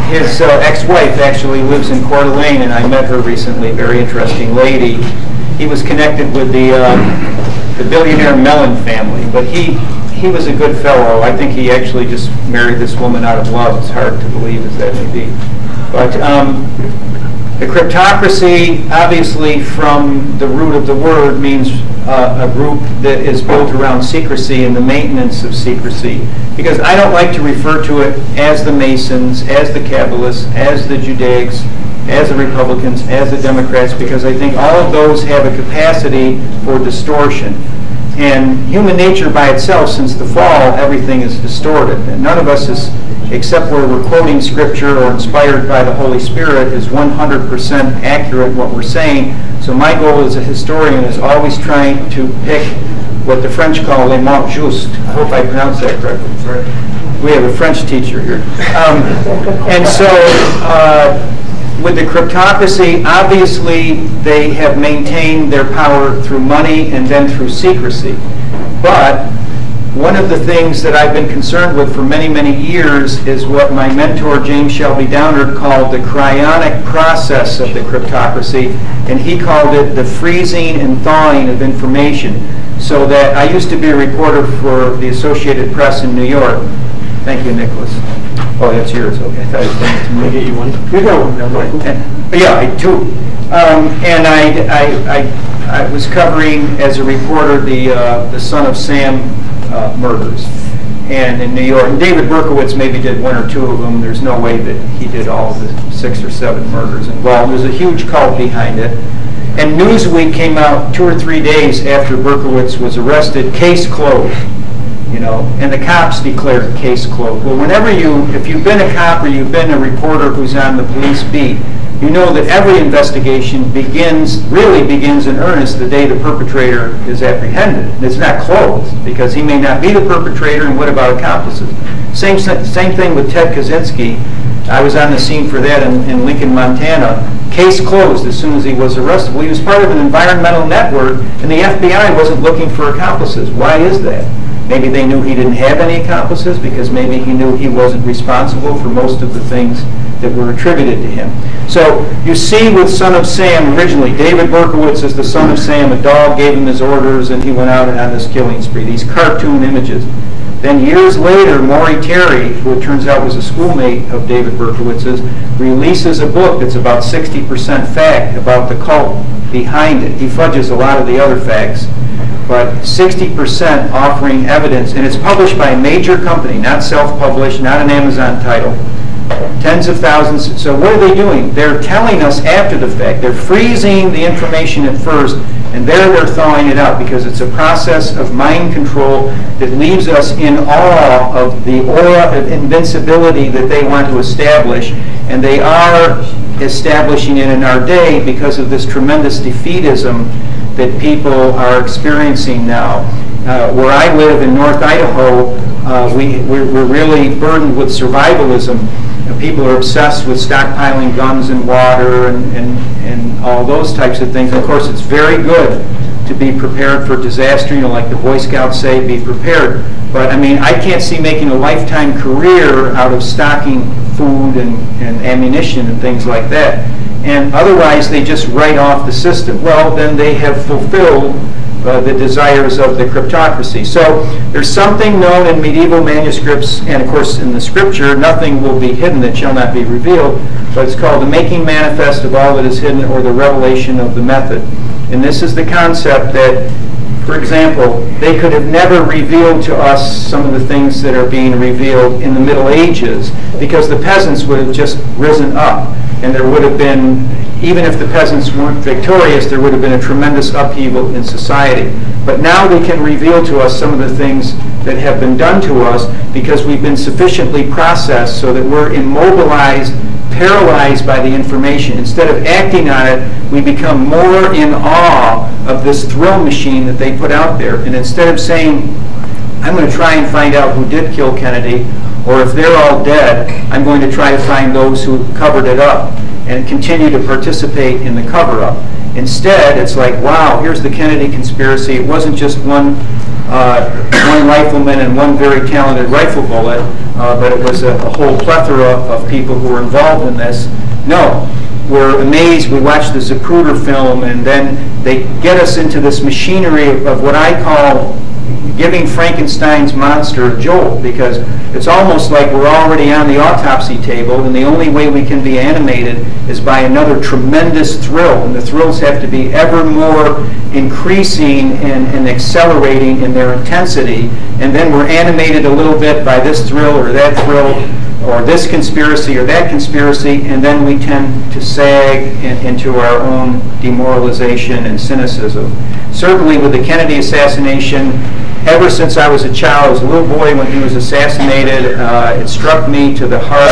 His ex-wife actually lives in Coeur d'Alene, and I met her recently, very interesting lady. He was connected with the billionaire Mellon family, but he was a good fellow. I think he actually just married this woman out of love. It's hard to believe as that may be. But the cryptocracy, obviously from the root of the word, means a group that is built around secrecy and the maintenance of secrecy. Because I don't like to refer to it as the Masons, as the Kabbalists, as the Judaics, as the Republicans, as the Democrats, because I think all of those have a capacity for distortion. And human nature by itself, since the fall, everything is distorted. And none of us is, except where we're quoting Scripture or inspired by the Holy Spirit, is 100% accurate what we're saying. So my goal as a historian is always trying to pick what the French call les mots justes. I hope I pronounced that correctly. We have a French teacher here. And so with the cryptocracy, obviously they have maintained their power through money and then through secrecy. But one of the things that I've been concerned with for many, many years is what my mentor, James Shelby Downard, called the cryonic process of the cryptocracy, and he called it the freezing and thawing of information. So that I used to be a reporter for the Associated Press in New York. Thank you, Nicholas. Oh, that's yours. Okay, I thought I was going to me. Get you one. You got one. Yeah, I do. And I was covering as a reporter the Son of Sam murders, and in New York. And David Berkowitz maybe did one or two of them. There's no way that he did all of the 6 or 7 murders involved. There's a huge cult behind it. And Newsweek came out 2 or 3 days after Berkowitz was arrested. Case closed. You know, and the cops declared case closed. Well, whenever if you've been a cop or you've been a reporter who's on the police beat, you know that every investigation really begins in earnest the day the perpetrator is apprehended. And it's not closed because he may not be the perpetrator, and what about accomplices? Same thing with Ted Kaczynski. I was on the scene for that in Lincoln, Montana. Case closed as soon as he was arrested. Well, he was part of an environmental network, and the FBI wasn't looking for accomplices. Why is that? Maybe they knew he didn't have any accomplices because maybe he knew he wasn't responsible for most of the things that were attributed to him. So you see with Son of Sam originally, David Berkowitz is the Son of Sam. A dog gave him his orders and he went out on this killing spree. These cartoon images. Then years later, Maury Terry, who it turns out was a schoolmate of David Berkowitz's, releases a book that's about 60% fact about the cult behind it. He fudges a lot of the other facts, but 60% offering evidence, and it's published by a major company, not self-published, not an Amazon title. Tens of thousands. So what are they doing? They're telling us after the fact. They're freezing the information at first, and they're thawing it out because it's a process of mind control that leaves us in awe of the aura of invincibility that they want to establish, and they are establishing it in our day because of this tremendous defeatism that people are experiencing now. Where I live in North Idaho, we're really burdened with survivalism. People are obsessed with stockpiling guns and water and all those types of things. Of course, it's very good to be prepared for disaster. You know, like the Boy Scouts say, be prepared. But I mean, I can't see making a lifetime career out of stocking food and ammunition and things like that. And otherwise, they just write off the system. Well, then they have fulfilled the desires of the cryptocracy. So there's something known in medieval manuscripts, and of course in the scripture, nothing will be hidden that shall not be revealed, but it's called the making manifest of all that is hidden, or the revelation of the method. And this is the concept that, for example, they could have never revealed to us some of the things that are being revealed in the Middle Ages, because the peasants would have just risen up, and there would have been, even if the peasants weren't victorious, there would have been a tremendous upheaval in society. But now they can reveal to us some of the things that have been done to us because we've been sufficiently processed so that we're immobilized
paralyzed by the information. Instead of acting on it, we become more in awe of this thrill machine that they put out there. And instead of saying, I'm going to try and find out who did kill Kennedy, or if they're all dead, I'm going to try to find those who covered it up and continue to participate in the cover-up. Instead, it's like, wow, here's the Kennedy conspiracy. It wasn't just one rifleman and one very talented rifle bullet, but it was a whole plethora of people who were involved in this. No, we're amazed. We watch the Zapruder film, and then they get us into this machinery of what I call giving Frankenstein's monster a jolt, because it's almost like we're already on the autopsy table, and the only way we can be animated is by another tremendous thrill, and the thrills have to be ever more increasing and accelerating in their intensity, and then we're animated a little bit by this thrill or that thrill, or this conspiracy or that conspiracy, and then we tend to sag into our own demoralization and cynicism. Certainly with the Kennedy assassination, ever since I was a child, I was a little boy when he was assassinated, it struck me to the heart.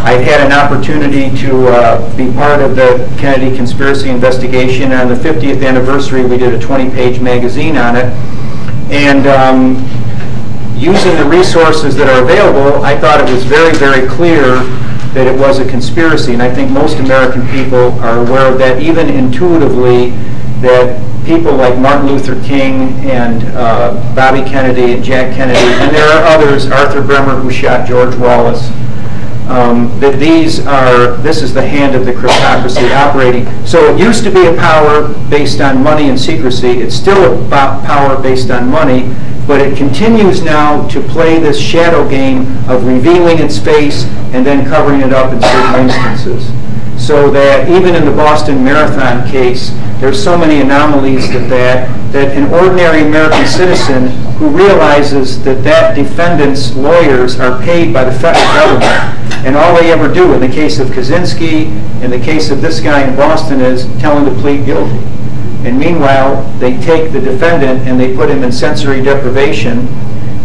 I've had an opportunity to be part of the Kennedy conspiracy investigation. On the 50th anniversary, we did a 20-page magazine on it. And using the resources that are available, I thought it was very, very clear that it was a conspiracy. And I think most American people are aware of that, even intuitively, that people like Martin Luther King and Bobby Kennedy and Jack Kennedy, and there are others, Arthur Bremer, who shot George Wallace, that this is the hand of the cryptocracy operating. So it used to be a power based on money and secrecy. It's still a power based on money, but it continues now to play this shadow game of revealing its face and then covering it up in certain instances. So that even in the Boston Marathon case, there's so many anomalies that an ordinary American citizen who realizes that defendant's lawyers are paid by the federal government, and all they ever do in the case of Kaczynski, in the case of this guy in Boston, is tell him to plead guilty. And meanwhile, they take the defendant and they put him in sensory deprivation.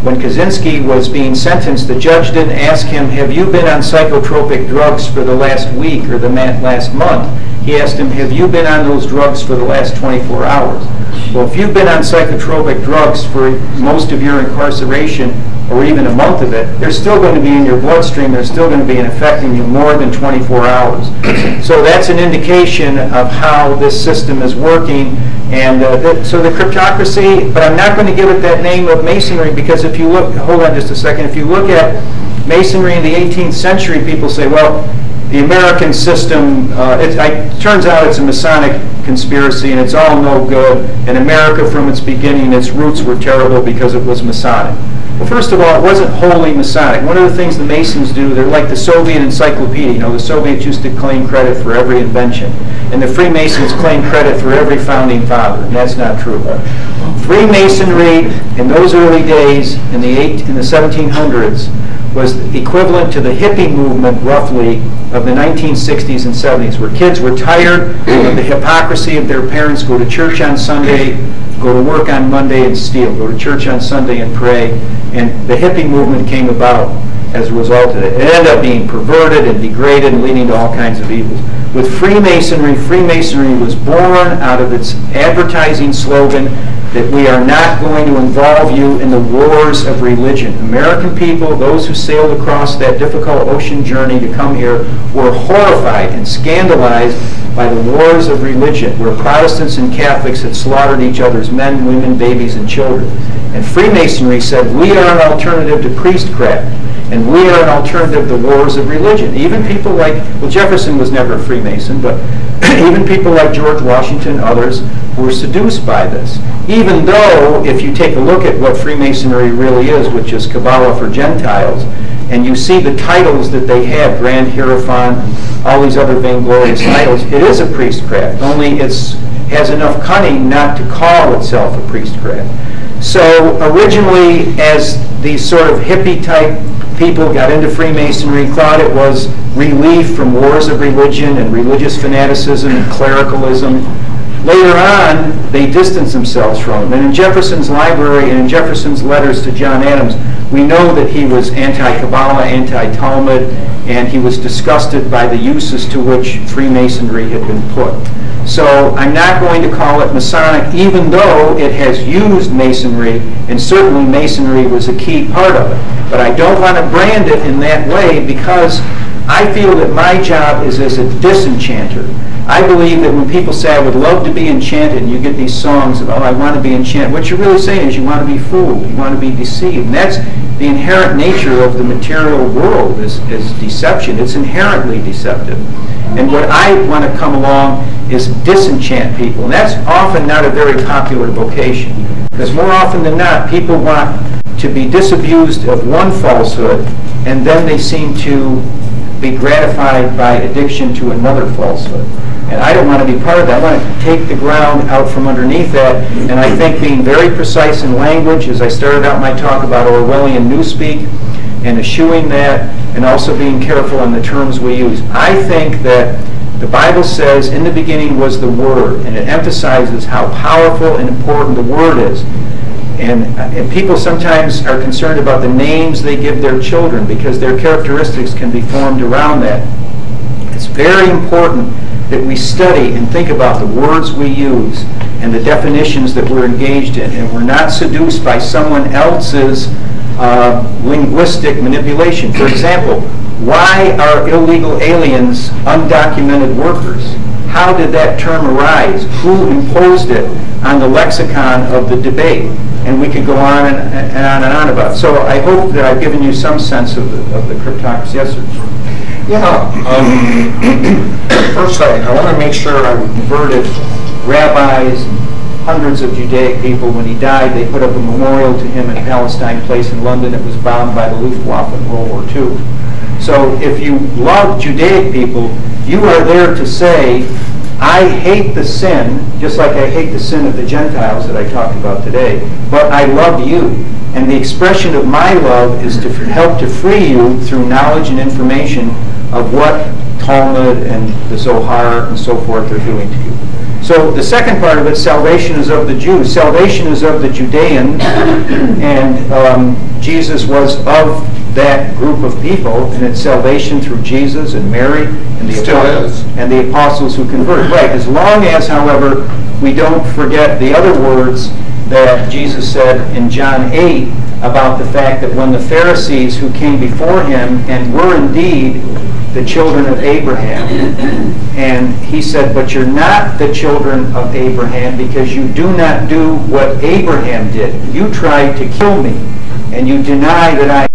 When Kaczynski was being sentenced, the judge didn't ask him, have you been on psychotropic drugs for the last week or the last month? He asked him, have you been on those drugs for the last 24 hours? Well, if you've been on psychotropic drugs for most of your incarceration, or even a month of it, they're still going to be in your bloodstream. They're still going to be affecting you more than 24 hours. So that's an indication of how this system is working. And so the cryptocracy, but I'm not going to give it that name of Masonry, because if you look, hold on just a second, if you look at Masonry in the 18th century, people say, well, the American system, it turns out it's a Masonic conspiracy and it's all no good. And America from its beginning, its roots were terrible because it was Masonic. Well, first of all, it wasn't wholly Masonic. One of the things the Masons do, they're like the Soviet encyclopedia. You know, the Soviets used to claim credit for every invention, and the Freemasons claim credit for every founding father, and that's not true. Freemasonry in those early days, in the 1700s, was equivalent to the hippie movement, roughly, of the 1960s and 70s, where kids were tired of the hypocrisy of their parents, go to church on Sunday, go to work on Monday and steal, go to church on Sunday and pray, and the hippie movement came about as a result of it. It ended up being perverted and degraded and leading to all kinds of evils. With Freemasonry, Freemasonry was born out of its advertising slogan that we are not going to involve you in the wars of religion. American people, those who sailed across that difficult ocean journey to come here, were horrified and scandalized by the wars of religion, where Protestants and Catholics had slaughtered each other's men, women, babies, and children. And Freemasonry said, we are an alternative to priestcraft, and we are an alternative to wars of religion. Even people like, well, Jefferson was never a Freemason, but even people like George Washington, others, were seduced by this. Even though, if you take a look at what Freemasonry really is, which is Kabbalah for Gentiles, and you see the titles that they have, Grand Hierophant, all these other vainglorious titles, it is a priestcraft, only it has enough cunning not to call itself a priestcraft. So originally, as these sort of hippie-type people got into Freemasonry, thought it was relief from wars of religion and religious fanaticism and clericalism. Later on, they distanced themselves from it. And in Jefferson's library and in Jefferson's letters to John Adams, We know that he was anti-Kabbalah, anti-Talmud, and he was disgusted by the uses to which Freemasonry had been put. So I'm not going to call it Masonic, even though it has used Masonry, and certainly Masonry was a key part of it. But I don't want to brand it in that way because I feel that my job is as a disenchanter. I believe that when people say, I would love to be enchanted, and you get these songs about, oh, I want to be enchanted, what you're really saying is you want to be fooled, you want to be deceived. And that's the inherent nature of the material world is deception. It's inherently deceptive. And what I want to come along is disenchant people. And that's often not a very popular vocation. Because more often than not, people want to be disabused of one falsehood, and then they seem to be gratified by addiction to another falsehood. And I don't want to be part of that. I want to take the ground out from underneath that. And I think being very precise in language, as I started out my talk about Orwellian newspeak, and eschewing that, and also being careful in the terms we use. I think that the Bible says, in the beginning was the Word, and it emphasizes how powerful and important the Word is. And people sometimes are concerned about the names they give their children because their characteristics can be formed around that. It's very important that we study and think about the words we use and the definitions that we're engaged in, and we're not seduced by someone else's linguistic manipulation. For example, why are illegal aliens undocumented workers? How did that term arise? Who imposed it on the lexicon of the debate? And we could go on and on about it. So I hope that I've given you some sense of the cryptocracy. Yes, sir?
Yeah. First, I want to make sure I'm
Converted rabbis, hundreds of Judaic people. When he died, they put up a memorial to him in Palestine Place in London. It was bombed by the Luftwaffe in World War II. So if you love Judaic people, you are there to say, I hate the sin, just like I hate the sin of the Gentiles that I talked about today, but I love you. And the expression of my love is to help to free you through knowledge and information of what Talmud and the Zohar and so forth are doing to you. So the second part of it, salvation is of the Jews. Salvation is of the Judeans, and Jesus was of that group of people, and it's salvation through Jesus and Mary and the apostles who converted. Right, as long as, however, we don't forget the other words that Jesus said in John 8 about the fact that when the Pharisees who came before him and were indeed the children of Abraham, and he said, but you're not the children of Abraham because you do not do what Abraham did. You tried to kill me, and you deny that I